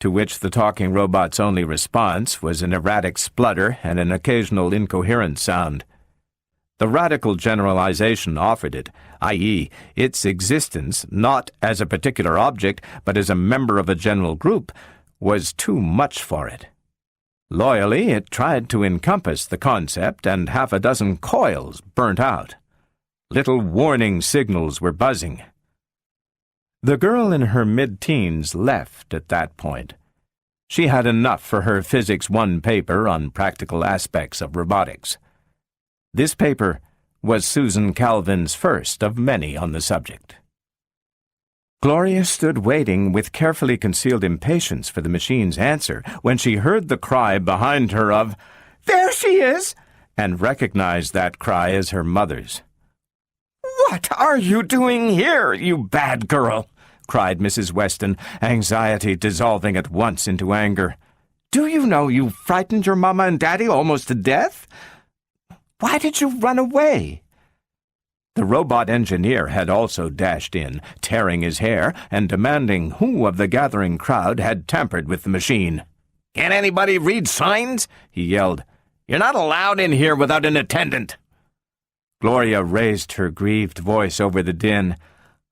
To which the talking robot's only response was an erratic splutter and an occasional incoherent sound. The radical generalization offered it, i.e., its existence, not as a particular object, but as a member of a general group, was too much for it. Loyally, it tried to encompass the concept, and half a dozen coils burnt out. Little warning signals were buzzing. The girl in her mid-teens left at that point. She had enough for her Physics 1 paper on practical aspects of robotics. This paper was Susan Calvin's first of many on the subject. Gloria stood waiting with carefully concealed impatience for the machine's answer when she heard the cry behind her of, "There she is!" and recognized that cry as her mother's. "What are you doing here, you bad girl?" cried Mrs. Weston, anxiety dissolving at once into anger. "Do you know you frightened your Mama and Daddy almost to death? Why did you run away?" The robot engineer had also dashed in, tearing his hair and demanding who of the gathering crowd had tampered with the machine. "Can anybody read signs?" he yelled. "You're not allowed in here without an attendant." Gloria raised her grieved voice over the din.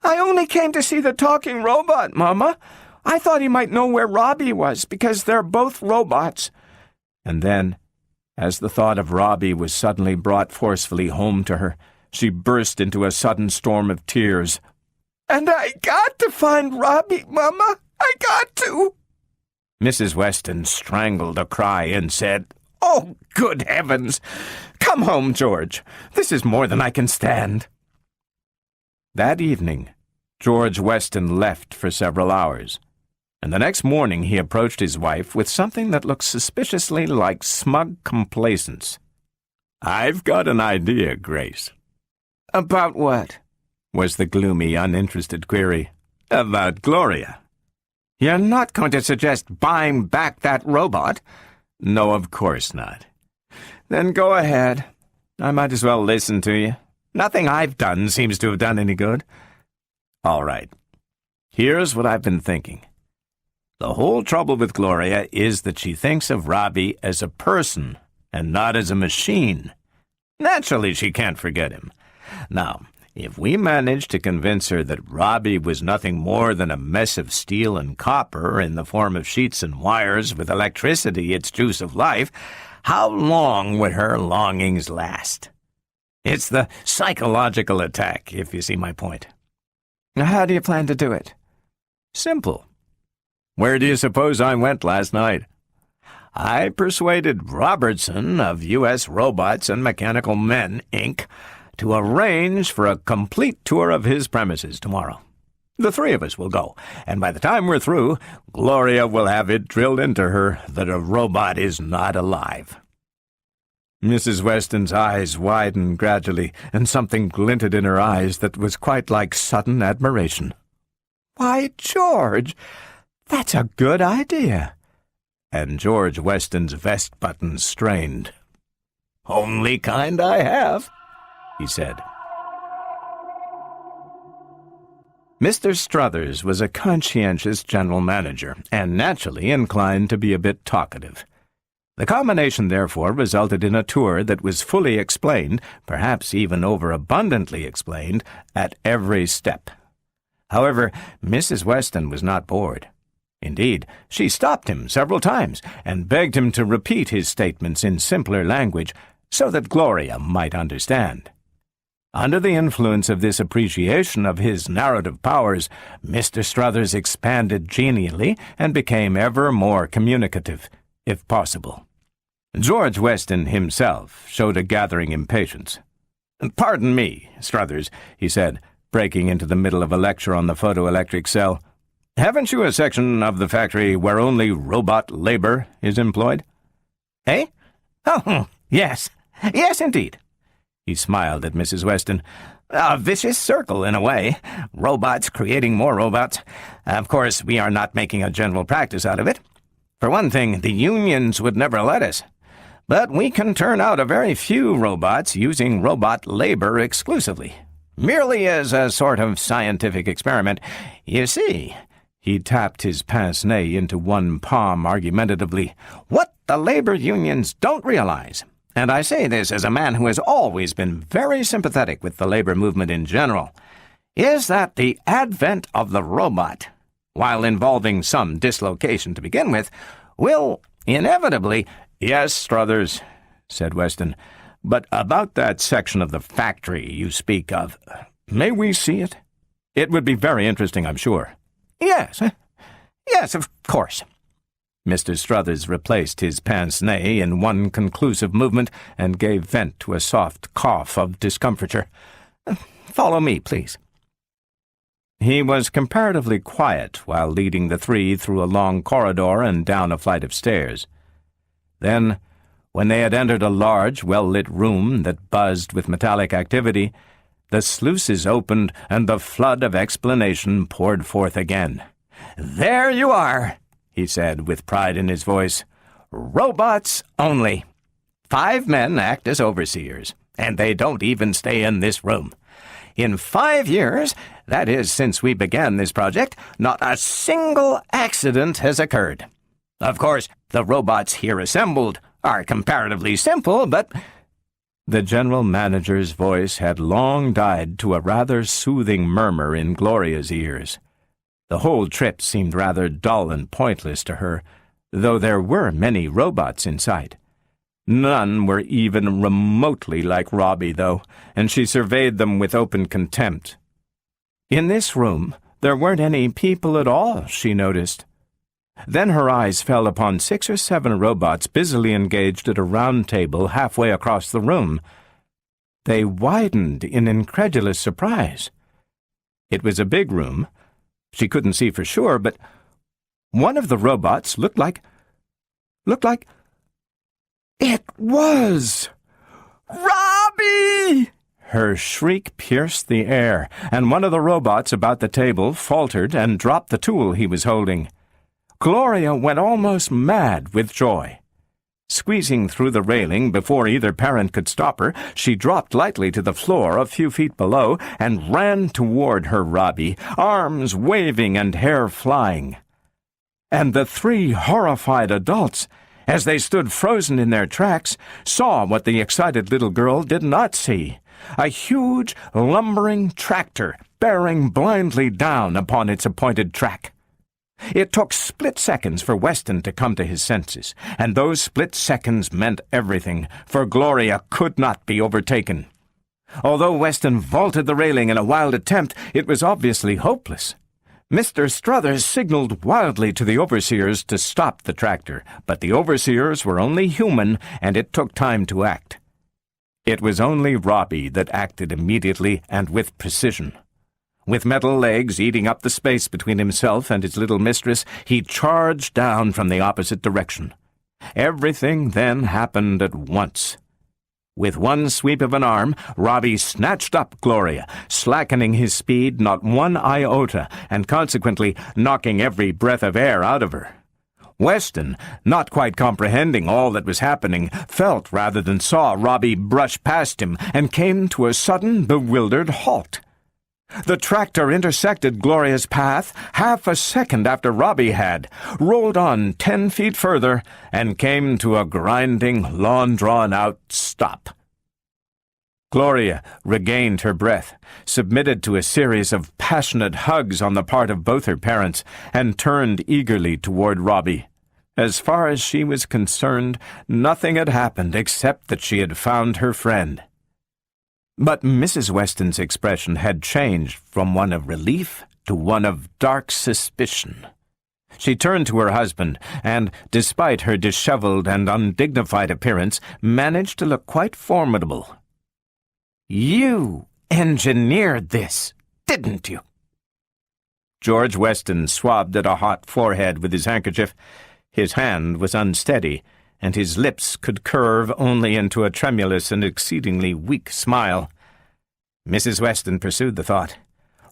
"I only came to see the talking robot, Mama. I thought he might know where Robbie was, because they're both robots." And then, as the thought of Robbie was suddenly brought forcefully home to her, she burst into a sudden storm of tears. "And I got to find Robbie, Mama. I got to." Mrs. Weston strangled a cry and said, "Oh, good heavens! Come home, George. This is more than I can stand." That evening, George Weston left for several hours, and the next morning he approached his wife with something that looked suspiciously like smug complacence. "I've got an idea, Grace." "About what?" was the gloomy, uninterested query. "About Gloria." "You're not going to suggest buying back that robot?" "No, of course not." "Then go ahead. I might as well listen to you. Nothing I've done seems to have done any good." "All right. Here's what I've been thinking. The whole trouble with Gloria is that she thinks of Robbie as a person and not as a machine. Naturally, she can't forget him. Now, if we manage to convince her that Robbie was nothing more than a mess of steel and copper in the form of sheets and wires with electricity its juice of life, how long would her longings last? It's the psychological attack, if you see my point." "How do you plan to do it?" "Simple. Where do you suppose I went last night? I persuaded Robertson of U.S. Robots and Mechanical Men, Inc., to arrange for a complete tour of his premises tomorrow. The three of us will go, and by the time we're through, Gloria will have it drilled into her that a robot is not alive." Mrs. Weston's eyes widened gradually, and something glinted in her eyes that was quite like sudden admiration. "Why, George, that's a good idea." And George Weston's vest buttons strained. "Only kind I have," he said. Mr. Struthers was a conscientious general manager, and naturally inclined to be a bit talkative. The combination, therefore, resulted in a tour that was fully explained, perhaps even overabundantly explained, at every step. However, Mrs. Weston was not bored. Indeed, she stopped him several times and begged him to repeat his statements in simpler language so that Gloria might understand. Under the influence of this appreciation of his narrative powers, Mr. Struthers expanded genially and became ever more communicative, if possible. George Weston himself showed a gathering impatience. "Pardon me, Struthers," he said, breaking into the middle of a lecture on the photoelectric cell. "Haven't you a section of the factory where only robot labor is employed?" "Eh? Oh, yes. Yes, indeed." He smiled at Mrs. Weston. "A vicious circle, in a way. Robots creating more robots. Of course, we are not making a general practice out of it. For one thing, the unions would never let us. But we can turn out a very few robots using robot labor exclusively, merely as a sort of scientific experiment. You see," he tapped his pince-nez into one palm argumentatively, "what the labor unions don't realize, and I say this as a man who has always been very sympathetic with the labor movement in general, is that the advent of the robot, while involving some dislocation to begin with, will inevitably—" "Yes, Struthers," said Weston, "but about that section of the factory you speak of, may we see it? It would be very interesting, I'm sure." Yes, of course." Mr. Struthers replaced his pince-nez in one conclusive movement and gave vent to a soft cough of discomfiture. "Follow me, please." He was comparatively quiet while leading the three through a long corridor and down a flight of stairs. Then, when they had entered a large, well-lit room that buzzed with metallic activity, the sluices opened and the flood of explanation poured forth again. "There you are," he said with pride in his voice. "Robots only. 5 men act as overseers, and they don't even stay in this room. In 5 years, that is, since we began this project, not a single accident has occurred. Of course, the robots here assembled are comparatively simple, but—" The general manager's voice had long died to a rather soothing murmur in Gloria's ears. The whole trip seemed rather dull and pointless to her, though there were many robots in sight. None were even remotely like Robbie, though, and she surveyed them with open contempt. In this room, there weren't any people at all, she noticed. Then her eyes fell upon 6 or 7 robots busily engaged at a round table halfway across the room. They widened in incredulous surprise. It was a big room. She couldn't see for sure, but one of the robots looked like... It was Robbie! Her shriek pierced the air, and one of the robots about the table faltered and dropped the tool he was holding. Gloria went almost mad with joy. Squeezing through the railing before either parent could stop her, she dropped lightly to the floor a few feet below and ran toward her Robbie, arms waving and hair flying. And the three horrified adults, as they stood frozen in their tracks, saw what the excited little girl did not see: a huge, lumbering tractor bearing blindly down upon its appointed track. It took split seconds for Weston to come to his senses, and those split seconds meant everything, for Gloria could not be overtaken. Although Weston vaulted the railing in a wild attempt, it was obviously hopeless. Mr. Struthers signaled wildly to the overseers to stop the tractor, but the overseers were only human, and it took time to act. It was only Robbie that acted immediately and with precision. With metal legs eating up the space between himself and his little mistress, he charged down from the opposite direction. Everything then happened at once. With one sweep of an arm, Robbie snatched up Gloria, slackening his speed not one iota, and consequently knocking every breath of air out of her. Weston, not quite comprehending all that was happening, felt rather than saw Robbie brush past him and came to a sudden, bewildered halt. The tractor intersected Gloria's path half a second after Robbie had, rolled on 10 feet further, and came to a grinding, long-drawn-out stop. Gloria regained her breath, submitted to a series of passionate hugs on the part of both her parents, and turned eagerly toward Robbie. As far as she was concerned, nothing had happened except that she had found her friend. But Mrs. Weston's expression had changed from one of relief to one of dark suspicion. She turned to her husband and, despite her disheveled and undignified appearance, managed to look quite formidable. "You engineered this, didn't you?" George Weston swabbed at a hot forehead with his handkerchief. His hand was unsteady, and his lips could curve only into a tremulous and exceedingly weak smile. Mrs. Weston pursued the thought.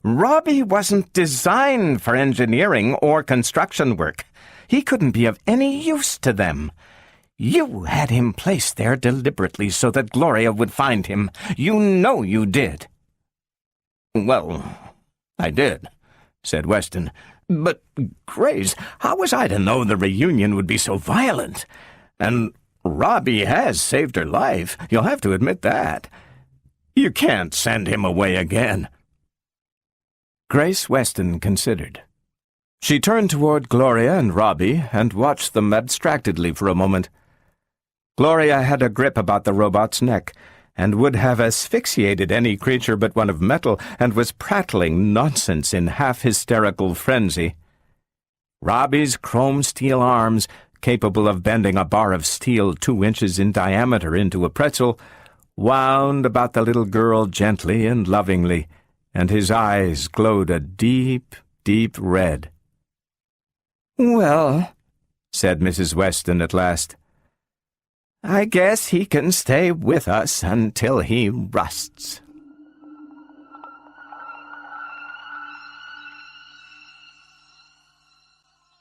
"Robbie wasn't designed for engineering or construction work. He couldn't be of any use to them. You had him placed there deliberately so that Gloria would find him. You know you did." "Well, I did," said Weston. "But, Grace, how was I to know the reunion would be so violent? And Robbie has saved her life. You'll have to admit that. You can't send him away again." Grace Weston considered. She turned toward Gloria and Robbie and watched them abstractedly for a moment. Gloria had a grip about the robot's neck, and would have asphyxiated any creature but one of metal, and was prattling nonsense in half-hysterical frenzy. Robbie's chrome-steel arms, capable of bending a bar of steel 2 inches in diameter into a pretzel, wound about the little girl gently and lovingly, and his eyes glowed a deep, deep red. "Well," said Mrs. Weston at last, "I guess he can stay with us until he rusts."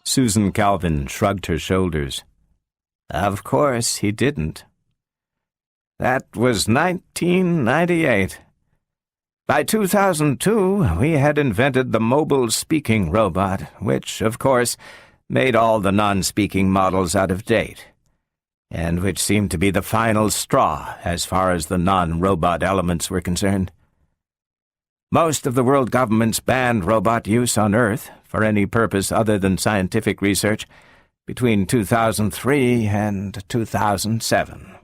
Susan Calvin shrugged her shoulders. "Of course he didn't. That was 1998. By 2002, we had invented the mobile speaking robot, which, of course, made all the non-speaking models out of date, and which seemed to be the final straw as far as the non-robot elements were concerned. Most of the world governments banned robot use on Earth for any purpose other than scientific research between 2003 and 2007.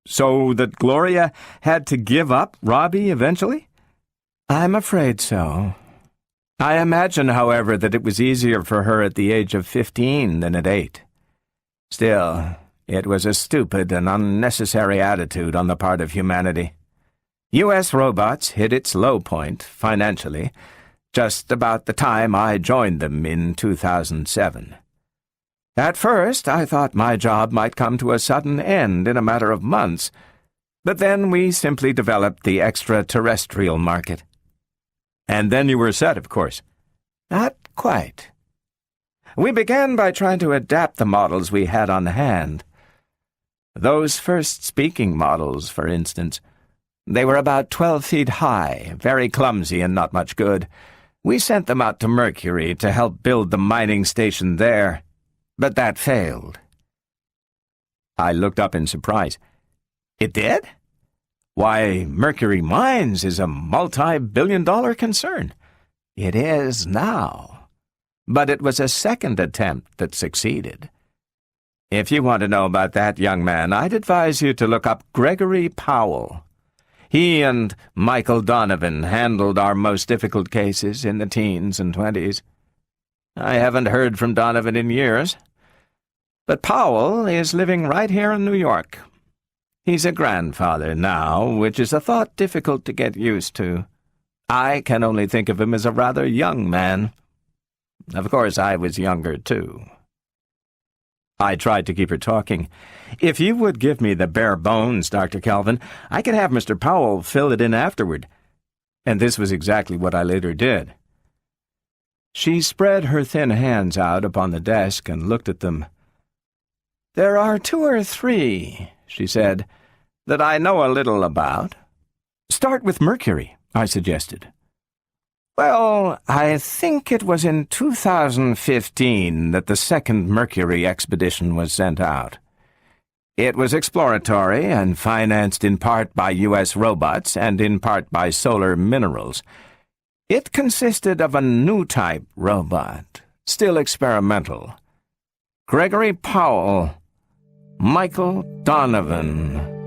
So that Gloria had to give up Robbie eventually? I'm afraid so. I imagine, however, that it was easier for her at the age of 15 than at 8. Still, it was a stupid and unnecessary attitude on the part of humanity. U.S. Robots hit its low point, financially, just about the time I joined them in 2007. At first, I thought my job might come to a sudden end in a matter of months, but then we simply developed the extraterrestrial market. And then you were set, of course. Not quite. We began by trying to adapt the models we had on hand. Those first speaking models, for instance, they were about 12 feet high, very clumsy and not much good. We sent them out to Mercury to help build the mining station there, but that failed. I looked up in surprise. It did? Why, Mercury Mines is a multi-billion-dollar concern. It is now. But it was a second attempt that succeeded. If you want to know about that, young man, I'd advise you to look up Gregory Powell. He and Michael Donovan handled our most difficult cases in the teens and 20s. I haven't heard from Donovan in years. But Powell is living right here in New York. He's a grandfather now, which is a thought difficult to get used to. I can only think of him as a rather young man. Of course, I was younger, too. I tried to keep her talking. If you would give me the bare bones, Dr. Calvin, I could have Mr. Powell fill it in afterward. And this was exactly what I later did. She spread her thin hands out upon the desk and looked at them. "There are 2 or 3, she said, that I know a little about." "Start with Mercury," I suggested. "Well, I think it was in 2015 that the second Mercury expedition was sent out. It was exploratory and financed in part by U.S. Robots and in part by Solar Minerals. It consisted of a new type robot, still experimental. Gregory Powell, Michael Donovan,